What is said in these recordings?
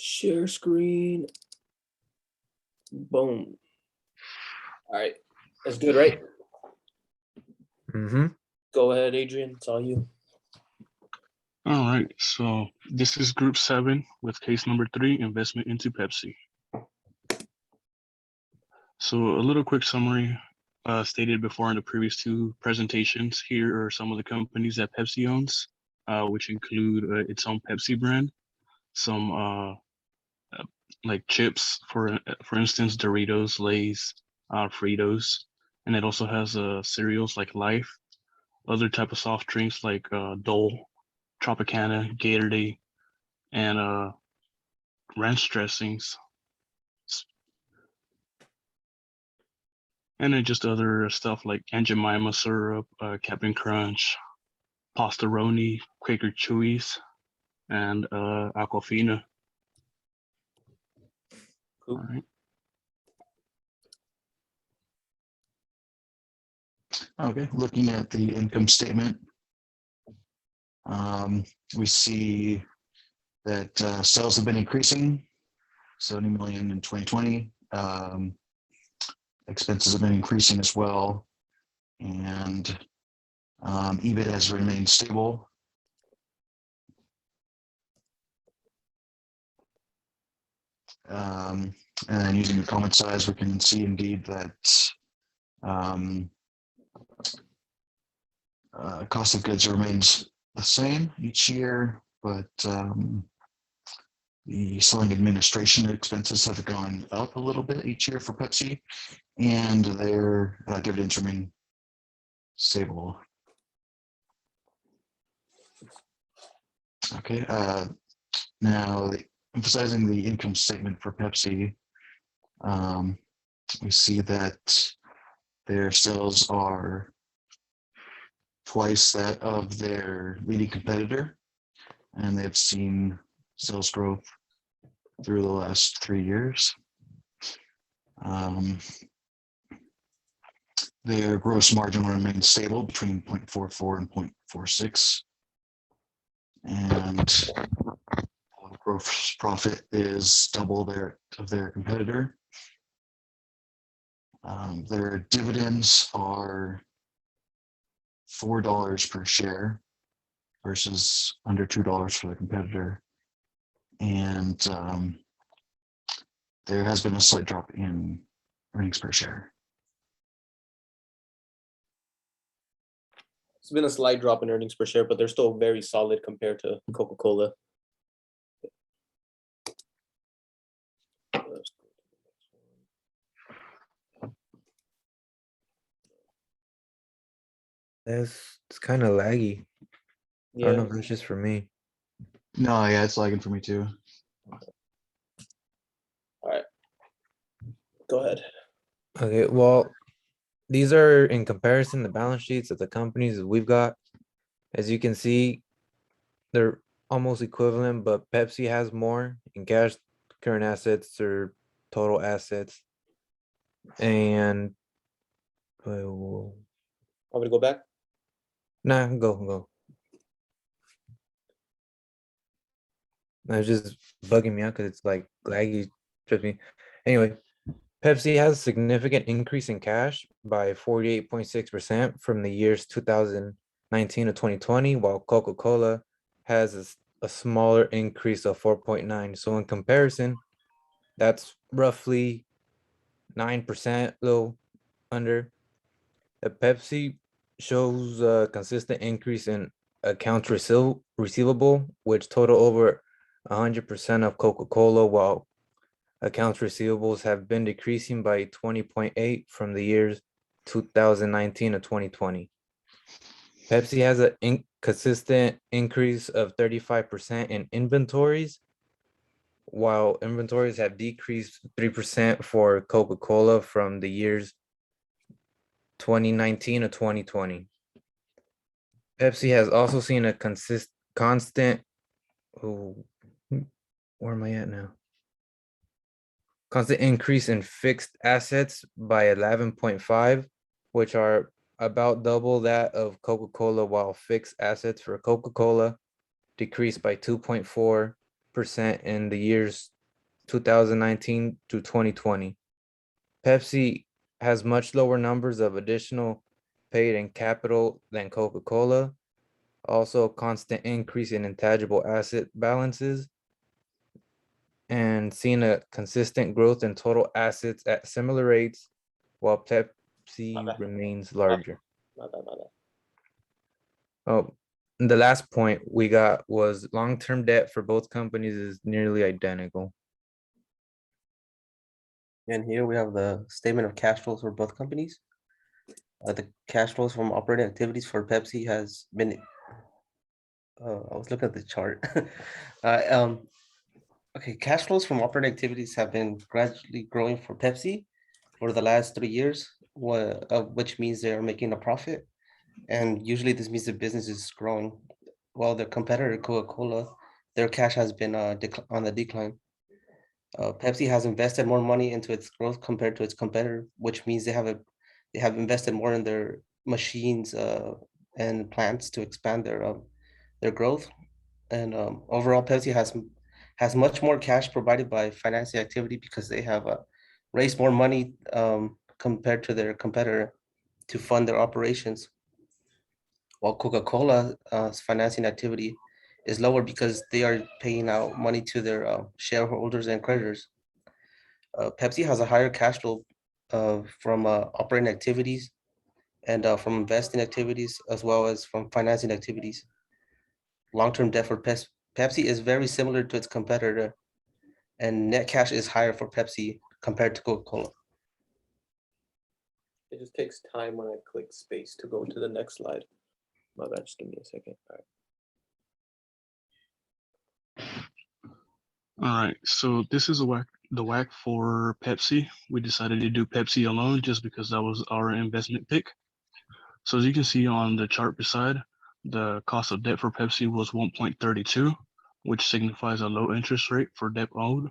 Share screen. Boom. All right. That's good, right? Mm-hmm. Go ahead, Adrian. It's all you. All right, so this is Group 7 with case number 3, investment into Pepsi. So a little quick summary stated before in the previous 2 presentations. Here are some of the companies that Pepsi owns, which include its own Pepsi brand, some like chips, for instance, Doritos, Lay's, Fritos, and it also has cereals like Life, other type of soft drinks like Dole, Tropicana, Gatorade, and ranch dressings, and then just other stuff like Aunt Jemima syrup, Captain Crunch, Pastaroni, Quaker Chewies, and Aquafina. Cool. All right. Okay, looking at the income statement, we see that sales have been increasing, 70 million in 2020. Expenses have been increasing as well, and EBIT has remained stable. And then using the comment size, we can see indeed that cost of goods remains the same each year, but the selling administration expenses have gone up a little bit each year for Pepsi, and their dividends remain stable. Okay, now emphasizing the income statement for Pepsi, we see that their sales are twice that of their leading competitor, and they've seen sales growth through the last 3 years. Their gross margin remains stable between 0.44 and 0.46, and gross profit is double of their competitor. Their dividends are $4 per share versus under $2 for the competitor, and there has been a slight drop in earnings per share. It's been a slight drop in earnings per share, but they're still very solid compared to Coca-Cola. It's kind of laggy. I Yeah. don't know if that's just for me. No, yeah, it's lagging for me too. All right. Go ahead. Okay, well, these are in comparison the balance sheets of the companies that we've got. As you can see, they're almost equivalent, but Pepsi has more in cash, current assets, or total assets. And Want me to go back? nah, go. It's just bugging me out because it's like laggy. Trust me. Anyway, Pepsi has a significant increase in cash by 48.6% from the years 2019 to 2020, while Coca-Cola has a smaller increase of 4.9. So in comparison, that's roughly 9%, little under. The Pepsi shows a consistent increase in accounts receivable, which total over 100% of Coca-Cola, while accounts receivables have been decreasing by 20.8 from the years 2019 to 2020. Pepsi has a consistent increase of 35% in inventories, while inventories have decreased 3% for Coca-Cola from the years 2019 to 2020. Pepsi has also seen a constant, where am I at now? Constant increase in fixed assets by 11.5, which are about double that of Coca-Cola, while fixed assets for Coca-Cola decreased by 2.4 in the years 2019 to 2020. Pepsi has much lower numbers of additional paid in capital than Coca-Cola. Also, a constant increase in intangible asset balances and seen a consistent growth in total assets at similar rates, while Pepsi My bad. remains larger. My bad, my bad. Oh, and the last point we got was long-term debt for both companies is nearly identical. And here we have the statement of cash flows for both companies. The cash flows from operating activities for Pepsi has been. I was looking at the chart. Okay, cash flows from operating activities have been gradually growing for Pepsi for the last 3 years, which means they are making a profit. And usually this means the business is growing. While their competitor Coca-Cola, their cash has been on the decline. Pepsi has invested more money into its growth compared to its competitor, which means they have invested more in their machines and plants to expand their growth. And overall, Pepsi has much more cash provided by financing activity because they have raised more money compared to their competitor to fund their operations. While Coca-Cola's financing activity is lower because they are paying out money to their shareholders and creditors. Pepsi has a higher cash flow from operating activities and from investing activities, as well as from financing activities. Long-term debt for Pepsi is very similar to its competitor, and net cash is higher for Pepsi compared to Coca-Cola. It just takes time when I click space to go to the next slide. My bad, just give me a second. All right. All right, so this is the WACC for Pepsi. We decided to do Pepsi alone just because that was our investment pick. So as you can see on the chart beside, the cost of debt for Pepsi was 1.32, which signifies a low interest rate for debt owed,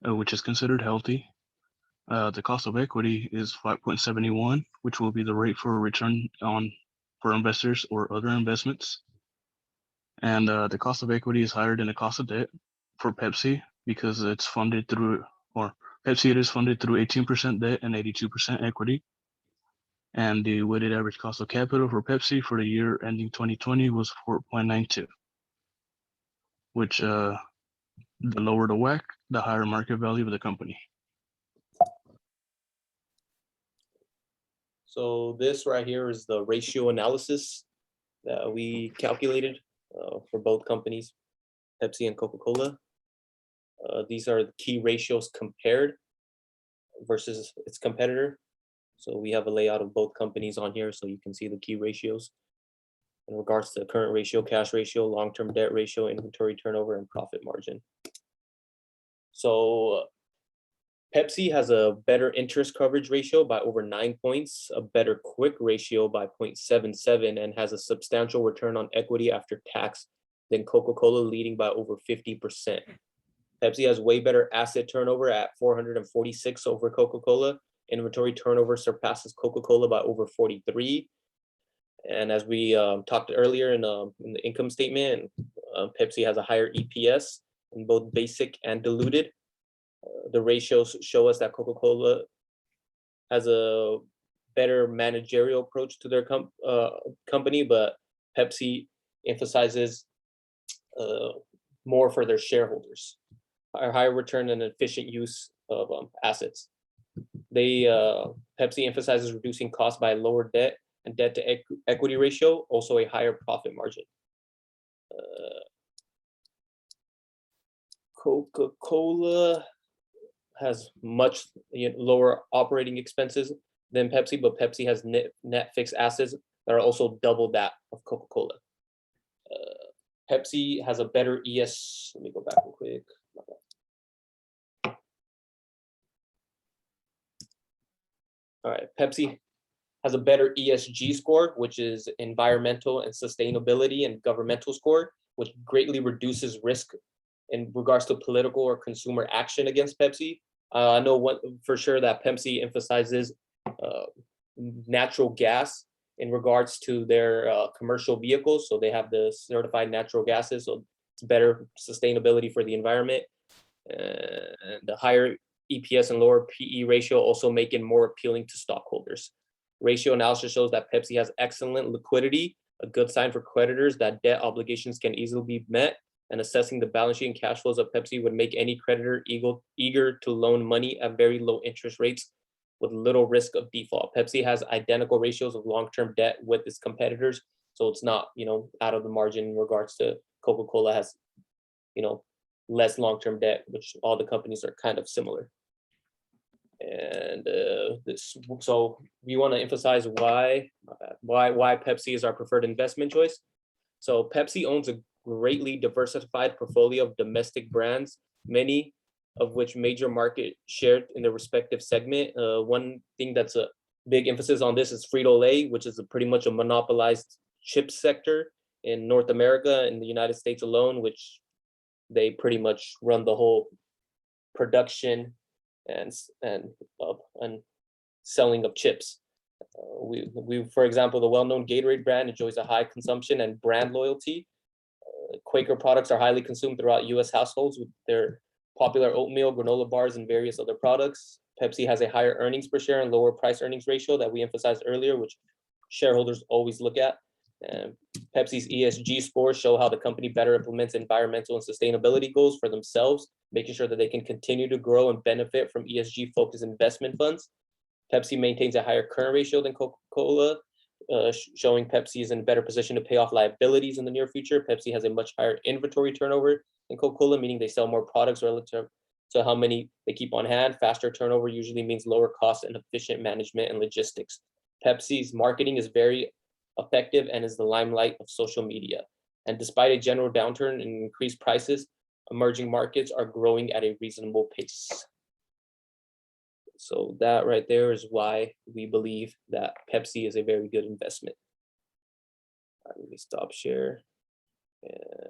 which is considered healthy. The cost of equity is 5.71, which will be the rate for return for investors or other investments. And the cost of equity is higher than the cost of debt for Pepsi because it's funded through, or Pepsi it is funded through 18% debt and 82% equity. And the weighted average cost of capital for Pepsi for the year ending 2020 was 4.92, which the lower the WACC, the higher market value of the company. So this right here is the ratio analysis that we calculated for both companies, Pepsi and Coca-Cola. These are the key ratios compared versus its competitor. So we have a layout of both companies on here so you can see the key ratios in regards to the current ratio, cash ratio, long-term debt ratio, inventory turnover, and profit margin. So Pepsi has a better interest coverage ratio by over 9 points, a better quick ratio by 0.77, and has a substantial return on equity after tax than Coca-Cola, leading by over 50%. Pepsi has way better asset turnover at 446 over Coca-Cola. Inventory turnover surpasses Coca-Cola by over 43. And as we talked earlier in the income statement, Pepsi has a higher EPS in both basic and diluted. The ratios show us that Coca-Cola has a better managerial approach to their company, but Pepsi emphasizes more for their shareholders, a higher return and efficient use of assets. Pepsi emphasizes reducing costs by lower debt and debt to equity ratio, also a higher profit margin. Coca-Cola has much lower operating expenses than Pepsi, but Pepsi has net fixed assets that are also double that of Coca-Cola. Pepsi has a better let me go back real quick. All right, Pepsi has a better ESG score, which is environmental and sustainability and governmental score, which greatly reduces risk in regards to political or consumer action against Pepsi. I know for sure that Pepsi emphasizes natural gas in regards to their commercial vehicles. So they have the certified natural gases. So It's better sustainability for the environment. And the higher EPS and lower PE ratio also make it more appealing to stockholders. Ratio analysis shows that Pepsi has excellent liquidity, a good sign for creditors that debt obligations can easily be met, and assessing the balance sheet and cash flows of Pepsi would make any creditor eager to loan money at very low interest rates with little risk of default. Pepsi has identical ratios of long-term debt with its competitors, so it's not, out of the margin in regards to Coca-Cola has, less long-term debt, which all the companies are kind of similar. And so we want to emphasize why Pepsi is our preferred investment choice. So Pepsi owns a greatly diversified portfolio of domestic brands, many of which major market share in their respective segment. One thing that's a big emphasis on this is Frito-Lay, which is pretty much a monopolized chip sector in North America and the United States alone, which they pretty much run the whole production and selling of chips. We for example, the well-known Gatorade brand enjoys a high consumption and brand loyalty. Quaker products are highly consumed throughout U.S. households with their popular oatmeal, granola bars, and various other products. Pepsi has a higher earnings per share and lower price earnings ratio that we emphasized earlier, which shareholders always look at. Pepsi's ESG scores show how the company better implements environmental and sustainability goals for themselves, making sure that they can continue to grow and benefit from ESG-focused investment funds. Pepsi maintains a higher current ratio than Coca-Cola, showing Pepsi is in a better position to pay off liabilities in the near future. Pepsi has a much higher inventory turnover than Coca-Cola, meaning they sell more products relative to how many they keep on hand. Faster turnover usually means lower costs and efficient management and logistics. Pepsi's marketing is very effective and is the limelight of social media. And despite a general downturn in increased prices, emerging markets are growing at a reasonable pace. So that right there is why we believe that Pepsi is a very good investment. Let me stop share. And